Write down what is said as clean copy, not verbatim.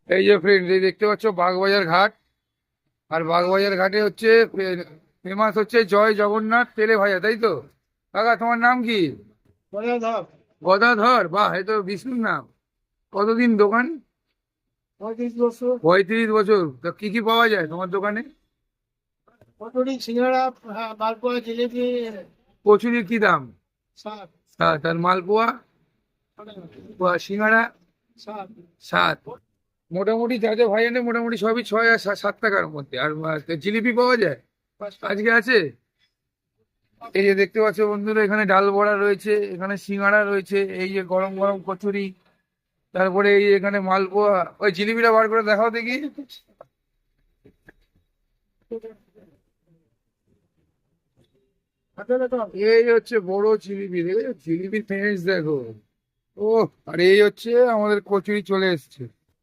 এই যে ফ্রেন্ড, এই দেখতে পাচ্ছ বাগবাজার ঘাট। আর বাগবাজার ঘাটে হচ্ছে ফেমাস হচ্ছে জয় জগন্নাথ তেলে ভাজা, তাই তো? কাকা, তোমার নাম কি? গদাধর। গদাধর? বাহ, এ তো বিষ্ণুর নাম। কতদিন দোকান? 35 বছর। 35 বছর। তা কি কি পাওয়া যায় তোমার দোকানে? কচুরি, সিঙ্গাড়া, মালপোয়া, জিলেপি। কচুরির কি দাম? সাত। তার মালপোয়া? সিঙ্গাড়া? সাত। 7। মোটামুটি যা যা ভাই আনে মোটামুটি সবই 6 আর 7 টাকার মধ্যে। আর জিলিপি পাওয়া যায়? 5 টাকা। আজকে আছে? এই যে দেখতে পাচ্ছ বন্ধুরা, এখানে ডাল বড়া রয়েছে, এখানে সিঙ্গাড়া রয়েছে, এই যে গরম গরম কচুরি, তারপরে এই যে এখানে মালপোয়া। ওই জিলিপিটা বার করে দেখাও দেখি। হাতে দেখো। এই হচ্ছে বড় জিলিপি, দেখো জিলিপির ফেস দেখো। ও, আর এই হচ্ছে আমাদের কচুরি চলে এসছে।